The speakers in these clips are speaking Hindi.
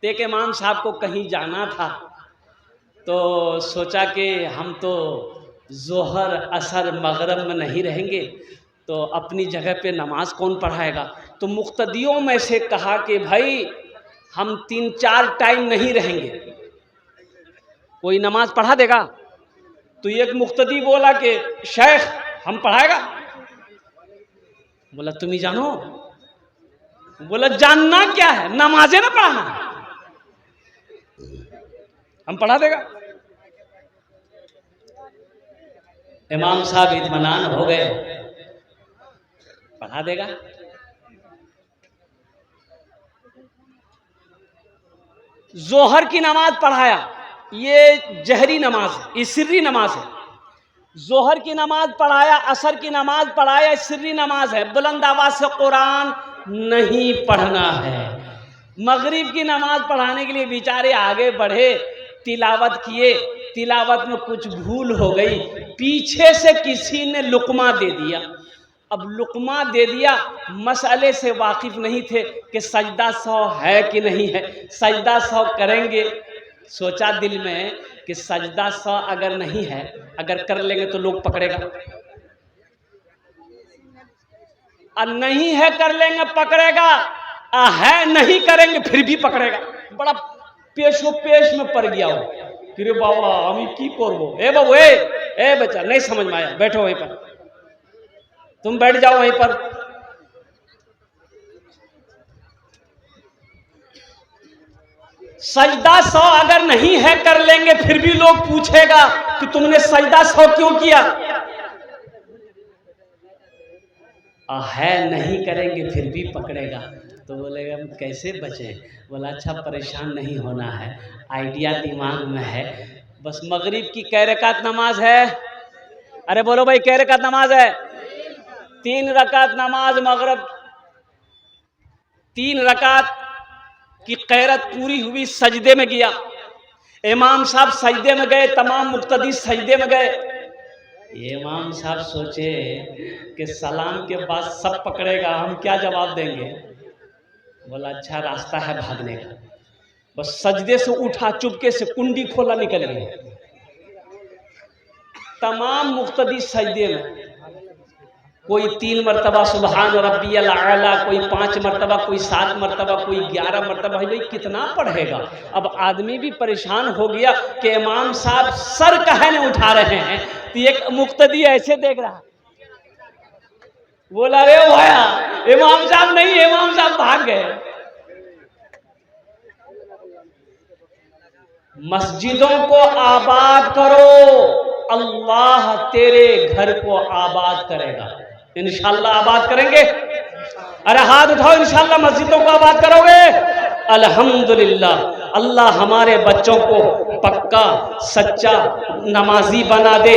एक इमाम साहब को कहीं जाना था, तो सोचा कि हम तो जोहर असर मगरब में नहीं रहेंगे, तो अपनी जगह पे नमाज कौन पढ़ाएगा। तो मुक्तदियों में से कहा कि भाई हम 3-4 टाइम नहीं रहेंगे, कोई नमाज पढ़ा देगा। तो एक मुक्तदी बोला कि शेख हम पढ़ाएगा। बोला तुम ही जानो। बोला जानना क्या है, नमाजें ना पढ़ाना, हम पढ़ा देगा। इमाम साहब इत्मीनान हो गए, पढ़ा देगा। जोहर की नमाज पढ़ाया, ये जहरी नमाज है, ये सिर्री नमाज है। जोहर की नमाज पढ़ाया, असर की नमाज पढ़ाया, सिर्री नमाज है, बुलंद आवाज से कुरान नहीं पढ़ना है। मगरिब की नमाज पढ़ाने के लिए बेचारे आगे बढ़े, तिलावत किए, तिलावत में कुछ भूल हो गई, पीछे से किसी ने लुकमा दे दिया। अब लुकमा दे दिया, मसले से वाकिफ नहीं थे कि सजदा 100 है कि नहीं है, सजदा 100 करेंगे। सोचा दिल में कि सजदा 100 अगर नहीं है, अगर कर लेंगे तो लोग पकड़ेगा, और नहीं है कर लेंगे पकड़ेगा, है नहीं करेंगे फिर भी पकड़ेगा। बड़ा पेशो पेश में पड़ गया हो कि रे बाबा हम की करबो। ए बाबू ए बच्चा नहीं समझ में आया, बैठो वहीं पर, तुम बैठ जाओ वहीं पर। सजदा 100 अगर नहीं है कर लेंगे फिर भी लोग पूछेगा कि तुमने सजदा 100 क्यों किया। है नहीं करेंगे फिर भी पकड़ेगा। तो बोलेगा हम कैसे बचें। बोला अच्छा परेशान नहीं होना है, आइडिया दिमाग में है। बस मगरिब की कै रकात नमाज है, अरे बोलो भाई कै रकात नमाज है। 3 रकात नमाज मगरिब, 3 रकात की कैरत पूरी हुई, सजदे में गया। इमाम साहब सजदे में गए, तमाम मुक्तदी सजदे में गए। इमाम साहब सोचे कि सलाम के बाद सब पकड़ेगा, हम क्या जवाब देंगे। बोला अच्छा रास्ता है भागने का। बस सजदे से उठा, चुपके से कुंडी खोला, निकल गया। तमाम मुक्तदी सजदे में, कोई 3 मरतबा सुबहान रब्बियल आला, कोई 5 मरतबा, कोई 7 मरतबा, कोई 11 मरतबा। भाई कितना पढ़ेगा। अब आदमी भी परेशान हो गया कि इमाम साहब सर कहे न उठा रहे हैं। तो एक मुक्तदी ऐसे देख रहा, बोला रे भैया इमाम साहब नहीं, इमाम साहब भाग गए। मस्जिदों को आबाद करो, अल्लाह तेरे घर को आबाद करेगा। इंशाल्लाह आबाद करेंगे। अरे हाथ उठाओ, इंशाल्लाह मस्जिदों को आबाद करोगे। अल्हम्दुलिल्लाह, अल्लाह हमारे बच्चों को पक्का सच्चा नमाजी बना दे,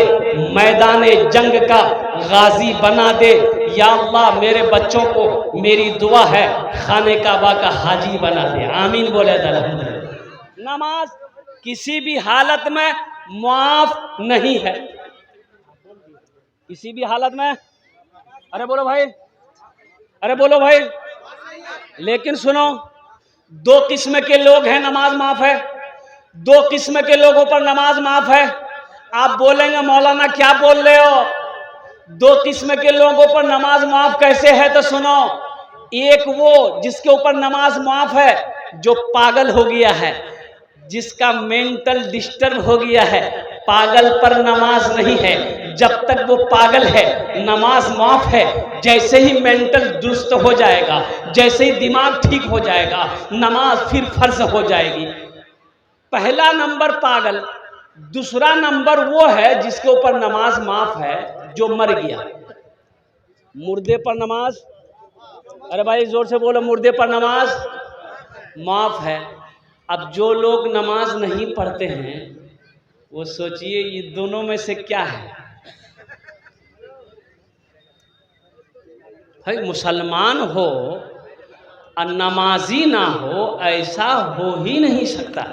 मैदान जंग का गाजी बना दे। या अल्लाह मेरे बच्चों को, मेरी दुआ है, खाने काबा का हाजी बना दे। आमीन बोले अल्हम्दुलिल्लाह। नमाज किसी भी हालत में माफ नहीं है, किसी भी हालत में। अरे बोलो भाई, अरे बोलो भाई। लेकिन सुनो, 2 किस्म के लोग हैं नमाज माफ है, 2 किस्म के लोगों पर नमाज माफ है। आप बोलेंगे मौलाना क्या बोल रहे हो, 2 किस्म के लोगों पर नमाज माफ कैसे है। तो सुनो, एक वो जिसके ऊपर नमाज माफ है जो पागल हो गया है, जिसका मेंटल डिस्टर्ब हो गया है। पागल पर नमाज नहीं है, जब तक वो पागल है नमाज माफ है। जैसे ही मेंटल दुरुस्त हो जाएगा, जैसे ही दिमाग ठीक हो जाएगा, नमाज फिर फर्ज हो जाएगी। पहला नंबर पागल, दूसरा नंबर वो है जिसके ऊपर नमाज माफ है जो मर गया। मुर्दे पर नमाज, अरे भाई जोर से बोलो, मुर्दे पर नमाज माफ है। अब जो लोग नमाज नहीं पढ़ते हैं वो सोचिए ये दोनों में से क्या है। भाई मुसलमान हो और नमाजी ना हो, ऐसा हो ही नहीं सकता।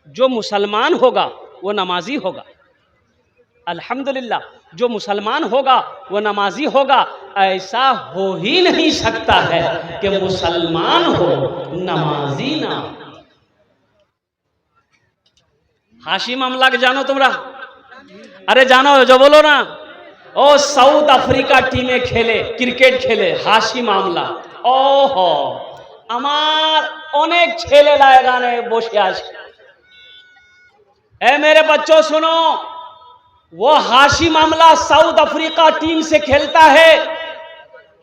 जो मुसलमान होगा वो नमाजी होगा, अल्हम्दुलिल्लाह, जो मुसलमान होगा वो नमाजी होगा। ऐसा हो ही नहीं सकता है कि मुसलमान हो नमाजी ना हो। हाशी मामला के जानो तुमरा? अरे जानो जो बोलो ना, ओ साउथ अफ्रीका टीमे खेले, क्रिकेट खेले, हाशी मामला। ओहो আমার অনেক ছেলে লাগানে বসে আছে। ए मेरे बच्चों सुनो, वो हाशी मामला साउथ अफ्रीका टीम से खेलता है,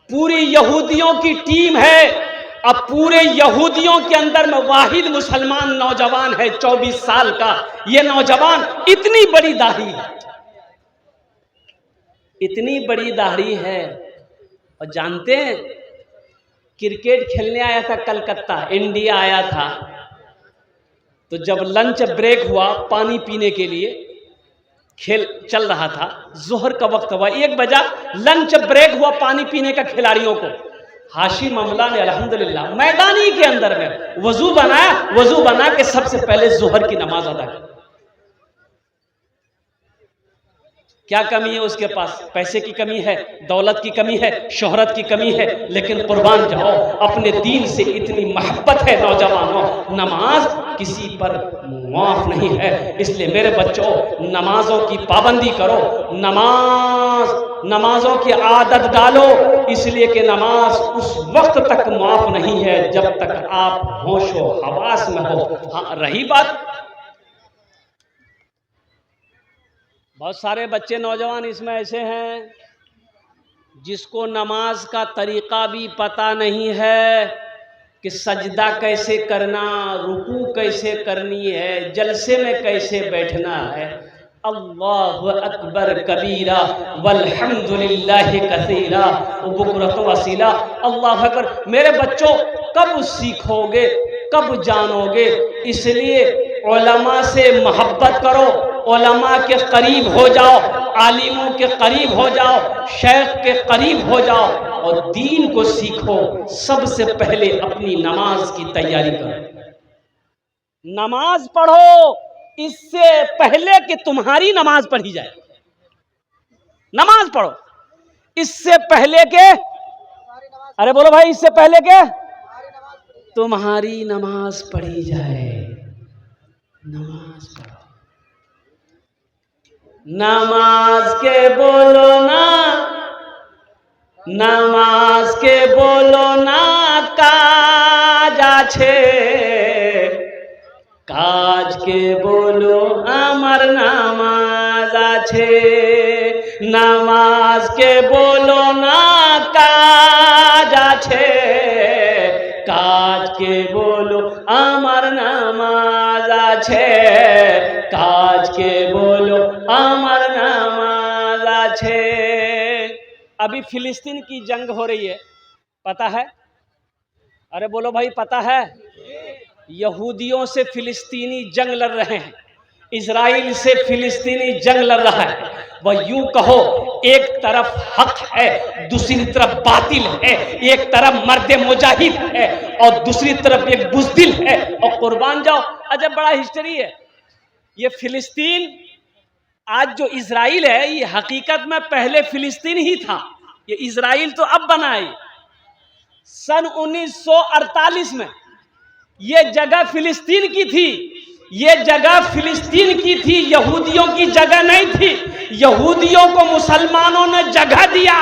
पूरी यहूदियों की टीम है। अब पूरे यहूदियों के अंदर में वाहिद मुसलमान नौजवान है 24 साल का। ये नौजवान इतनी बड़ी दाढ़ी है, इतनी बड़ी दाढ़ी है। और जानते हैं, क्रिकेट खेलने आया था कलकत्ता, इंडिया आया था। तो जब लंच ब्रेक हुआ पानी पीने के लिए, खेल चल रहा था, जोहर का वक्त हुआ, 1 बजा, लंच ब्रेक हुआ पानी पीने का खिलाड़ियों को। हाशी मामला ने अल्हम्दुलिल्लाह मैदानी के अंदर में वजू बनाया, वजू बना के सबसे पहले जोहर की नमाज अदा की। क्या कमी है उसके पास? पैसे की कमी है, दौलत की कमी है, शोहरत की कमी है, लेकिन कुर्बान जाओ, अपने दीन से इतनी मोहब्बत है नौजवानों, नमाज किसी पर माफ नहीं है। इसलिए मेरे बच्चों, नमाजों की पाबंदी करो, नमाजों की आदत डालो, इसलिए कि नमाज उस वक्त तक माफ नहीं है जब तक आप होशो हवास में हो। हाँ, रही बात, बहुत सारे बच्चे नौजवान इसमें ऐसे हैं जिसको नमाज का तरीक़ा भी पता नहीं है कि सजदा कैसे करना, रुकू कैसे करनी है, जलसे में कैसे बैठना है। अल्लाहु अकबर कबीरा वल्हम्दुलिल्लाहि कसीरा बुकरतु वसीला। अल्लाह अकबर। मेरे बच्चों, कब सीखोगे, कब जानोगे? इसलिए उलमा से मोहब्बत करो, उलमा के करीब हो जाओ, आलिमों के करीब हो जाओ, शेख के करीब हो जाओ और दीन को सीखो। सबसे पहले अपनी नमाज की तैयारी करो, नमाज पढ़ो, इससे पहले कि तुम्हारी नमाज पढ़ी जाए। नमाज पढ़ो इससे पहले के, अरे बोलो भाई, इससे पहले के तुम्हारी नमाज पढ़ी जाए। नमाज पढ़ो, नमाज के बोलो ना, नमाज के बोलो ना काज आछे, काज के बोलो आमार नामाज आछे। नमाज के बोलो ना काज आछे, काज के बोलो आमार नामाज आछे, काज के बोलो आमार नामाज आछे। अभी फिलिस्तीन की जंग हो रही है, पता है? अरे बोलो भाई, पता है? यहूदियों से फिलिस्तीनी जंग लड़ रहे हैं, इजराइल से फिलिस्तीनी जंग लड़ रहा है। वह यूं कहो, एक तरफ हक है, दूसरी तरफ बातिल है, एक तरफ मर्द मुजाहिद है और दूसरी तरफ एक बुज़दिल है। और कुर्बान जाओ, अजब बड़ा हिस्ट्री है। ये फिलिस्तीन, आज जो इजराइल है, ये हकीकत में पहले फिलिस्तीन ही था। ये इजराइल तो अब बना है। सन 1948 में ये जगह फिलिस्तीन की थी, ये जगह फिलिस्तीन की थी, यहूदियों की जगह नहीं थी। यहूदियों को मुसलमानों ने जगह दिया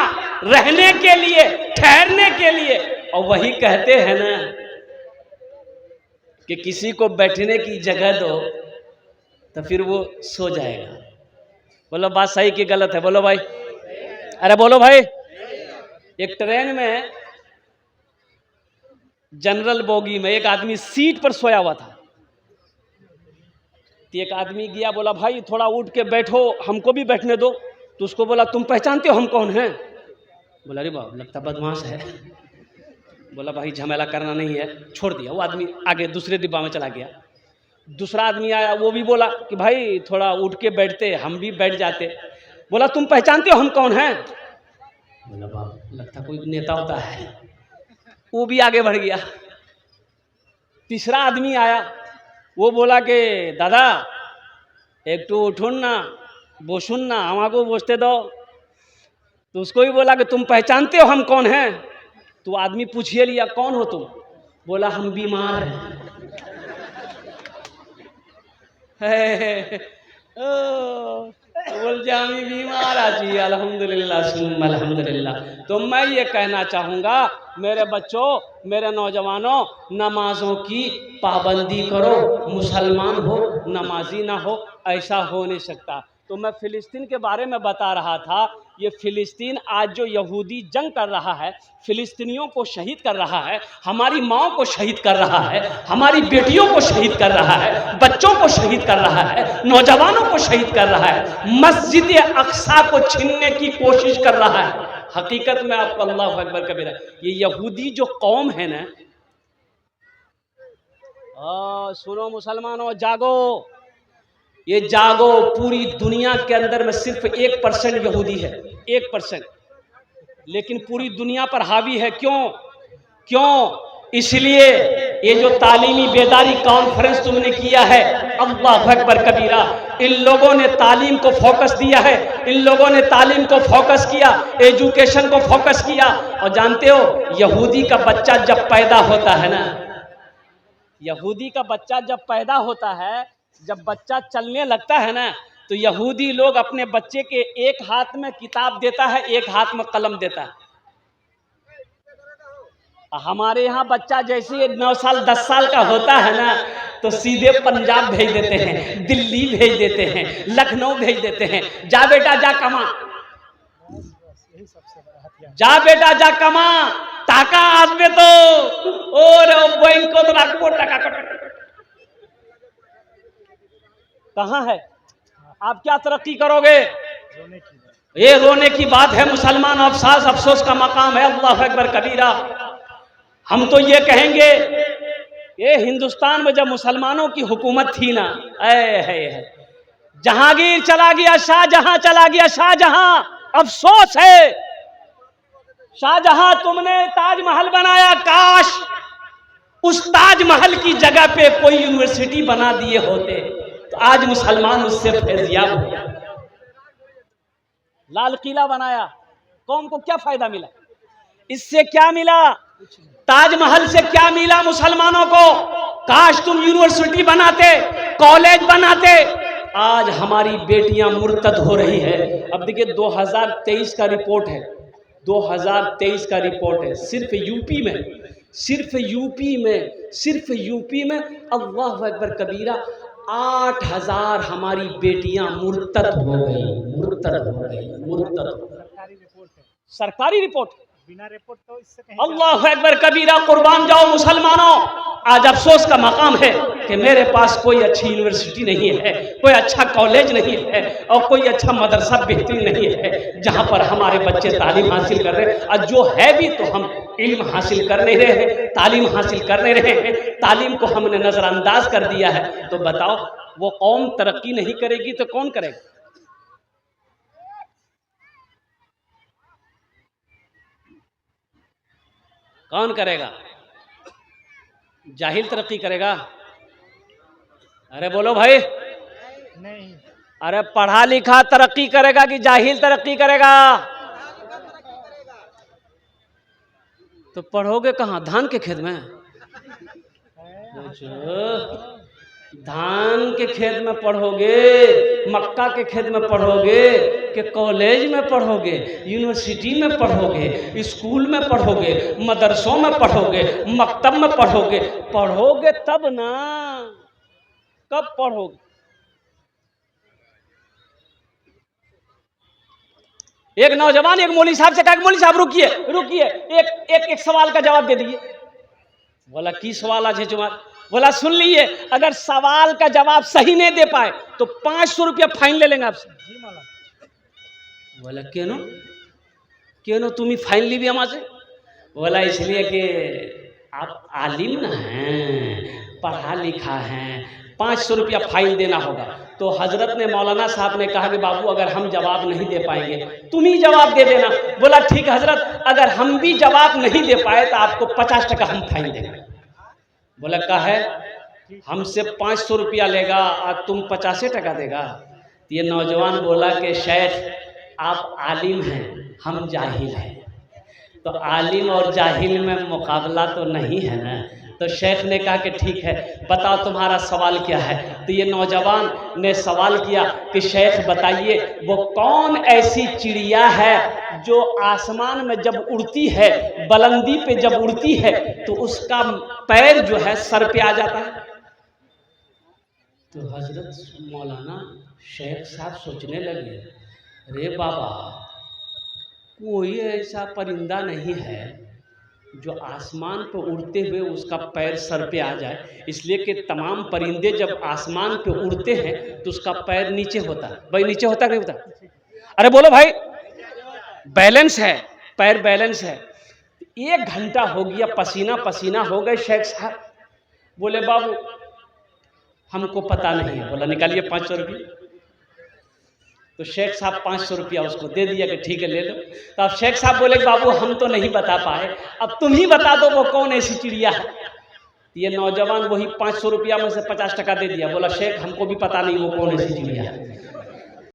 रहने के लिए, ठहरने के लिए। और वही कहते हैं ना कि किसी को बैठने की जगह दो तो फिर वो सो जाएगा। बोलो बात सही कि गलत है? बोलो भाई, अरे बोलो भाई। एक ट्रेन में जनरल बोगी में एक आदमी सीट पर सोया हुआ था। तो एक आदमी गया, बोला भाई थोड़ा उठ के बैठो, हमको भी बैठने दो। तो उसको बोला, तुम पहचानते हो हम कौन हैं? बोला अरे बाप, लगता बदमाश है। बोला भाई झमेला करना नहीं है, छोड़ दिया। वो आदमी आगे दूसरे डिब्बा में चला गया। दूसरा आदमी आया, वो भी बोला कि भाई थोड़ा उठ के बैठते, हम भी बैठ जाते। बोला तुम पहचानते हो हम कौन हैं? बोला बाप, लगता कोई नेता होता है। वो भी आगे बढ़ गया। तीसरा आदमी आया, वो बोला कि दादा एक तो उठो ना, वो सुन ना, हमारे पूछते दो। तो उसको भी बोला कि तुम पहचानते हो हम कौन हैं? तो आदमी पूछिए लिया कौन हो तुम? बोला हम बीमार हैं। बोल जामी बीमार आजी अल्हम्दुलिल्लाह सुम्मा अल्हम्दुलिल्लाह। तो मैं ये कहना चाहूँगा मेरे बच्चों, मेरे नौजवानों, नमाजों की पाबंदी करो। मुसलमान हो नमाजी ना हो, ऐसा हो नहीं सकता। तो मैं फ़िलिस्तीन के बारे में बता रहा था। ये फ़िलिस्तीन आज जो यहूदी जंग कर रहा है, फ़िलिस्तीनियों को शहीद कर रहा है, हमारी माँओं को शहीद कर रहा है, हमारी बेटियों को शहीद कर रहा है, बच्चों को शहीद कर रहा है, नौजवानों को शहीद कर रहा है, मस्जिद अक्सा को छीनने की कोशिश कर रहा है। हकीकत में आपको अल्लाह अकबर कबीरा, ये यहूदी जो कौम है ना, सुनो मुसलमानों, जागो, ये जागो। पूरी दुनिया के अंदर में सिर्फ 1% यहूदी है, 1%, लेकिन पूरी दुनिया पर हावी है। क्यों? इसलिए ये जो तालीमी बेदारी कॉन्फ्रेंस तुमने किया है, अल्लाह अकबर कबीरा, इन लोगों ने तालीम को फोकस दिया है, इन लोगों ने तालीम को फोकस किया, एजुकेशन को फोकस किया। और जानते हो, यहूदी का बच्चा जब पैदा होता है ना, यहूदी का बच्चा जब पैदा होता है, जब बच्चा चलने लगता है ना, तो यहूदी लोग अपने बच्चे के एक हाथ में किताब देता है, एक हाथ में कलम देता है। हमारे यहाँ बच्चा जैसे 9 साल 10 साल का होता है ना, तो सीधे पंजाब भेज देते हैं, दिल्ली भेज देते हैं, लखनऊ भेज देते हैं। जा बेटा जा कमा, जा बेटा जा कमा, टाका आदमी तो और बैंक को तो रखो टाका कहाँ है? आप क्या तरक्की करोगे? ये रोने की बात है मुसलमान, अफसोस का मकाम है। अल्लाह अकबर कबीरा। हम तो ये कहेंगे, ये हिंदुस्तान में जब मुसलमानों की हुकूमत थी ना, जहांगीर चला गया, शाहजहां चला गया, शाहजहां, अफसोस है शाहजहां तुमने ताजमहल बनाया, काश उस ताजमहल की जगह पे कोई यूनिवर्सिटी बना दिए होते तो आज मुसलमान उससे फैज़याब हो। लाल किला बनाया, कौम को क्या फायदा मिला? इससे क्या मिला? ताजमहल से क्या मिला मुसलमानों को? काश तुम यूनिवर्सिटी बनाते, कॉलेज बनाते। आज हमारी बेटियां मुर्तद हो रही है। अब देखिए 2023 का रिपोर्ट है, 2023 का रिपोर्ट है, सिर्फ यूपी में अल्लाह अकबर कबीरा 8000 हमारी बेटियां मुर्तद हो गई। सरकारी रिपोर्ट, बिना रिपोर्ट तो इससे कहीं। अल्लाह अकबर कबीरा, कुर्बान जाओ मुसलमानों। आज अफसोस का मकाम है कि मेरे पास कोई अच्छी यूनिवर्सिटी नहीं है, कोई अच्छा कॉलेज नहीं है और कोई अच्छा मदरसा बेहतरीन नहीं है जहां पर हमारे बच्चे तालीम हासिल कर रहे हैं। और जो है भी तो हम इल्म हासिल कर नहीं रहे हैं, तालीम हासिल कर नहीं रहे हैं, तालीम को हमने नज़रअंदाज कर दिया है। तो बताओ, वो कौम तरक्की नहीं करेगी तो कौन करेगा? कौन करेगा? जाहिल तरक्की करेगा? अरे बोलो भाई, नहीं। अरे पढ़ा लिखा तरक्की करेगा कि जाहिल तरक्की करेगा? तो पढ़ोगे कहाँ? धान के खेत में? धान के खेत में पढ़ोगे, मक्का के खेत में पढ़ोगे कि कॉलेज में पढ़ोगे, यूनिवर्सिटी में पढ़ोगे, स्कूल में पढ़ोगे, मदरसों में पढ़ोगे, मकतब में पढ़ोगे? पढ़ोगे तब ना, कब पढ़ोगे? एक नौजवान एक मौलवी साहब से कहा, मौलवी साहब रुकिए, एक सवाल का जवाब दे दीजिए। बोला की सवाल आज है जवाब? बोला सुन लीजिए, अगर सवाल का जवाब सही नहीं दे पाए तो 500 रुपया फाइन ले लेंगे आपसे। बोला क्यों तुम ही फाइन ली भी हमारे? बोला इसलिए कि आप आलिम ना हैं, पढ़ा लिखा हैं, 500 रुपया फाइन देना होगा। तो हजरत ने, मौलाना साहब ने कहा कि बाबू अगर हम जवाब नहीं दे पाएंगे तुम ही जवाब दे देना। बोला ठीक हजरत, अगर हम भी जवाब नहीं दे पाए तो आपको 50 टका हम फाइन देंगे। बोला का है, हमसे 500 रुपया लेगा और तुम 50 टका देगा? तो ये नौजवान बोला कि शेख आप आलिम हैं, हम जाहिल हैं, तो आलिम और जाहिल में मुकाबला तो नहीं है ना। तो शेख ने कहा कि ठीक है, बताओ तुम्हारा सवाल क्या है। तो ये नौजवान ने सवाल किया कि शेख बताइए वो कौन ऐसी चिड़िया है जो आसमान में जब उड़ती है, बुलंदी पे जब उड़ती है तो उसका पैर जो है सर पे आ जाता है। तो हजरत मौलाना शेख साहब सोचने लगे, अरे बाबा, कोई ऐसा परिंदा नहीं है जो आसमान पर उड़ते हुए उसका पैर सर पे आ जाए, इसलिए कि तमाम परिंदे जब आसमान पे उड़ते हैं तो उसका पैर नीचे होता है। भाई नीचे होता नहीं होता? अरे बोलो भाई, बैलेंस है, पैर बैलेंस है। 1 घंटा हो गया, पसीना पसीना हो गए शेख साहब। बोले बाबू हमको पता नहीं है। बोला निकालिए 500 रुपये। तो शेख साहब 500 रुपया उसको दे दिया कि ठीक है ले लो। तो अब शेख साहब बोले बाबू हम तो नहीं बता पाए, अब तुम ही बता दो वो कौन ऐसी चिड़िया है। ये नौजवान वही 500 रुपया में से 50 टका दे दिया। बोला शेख हमको भी पता नहीं वो कौन ऐसी चिड़िया है।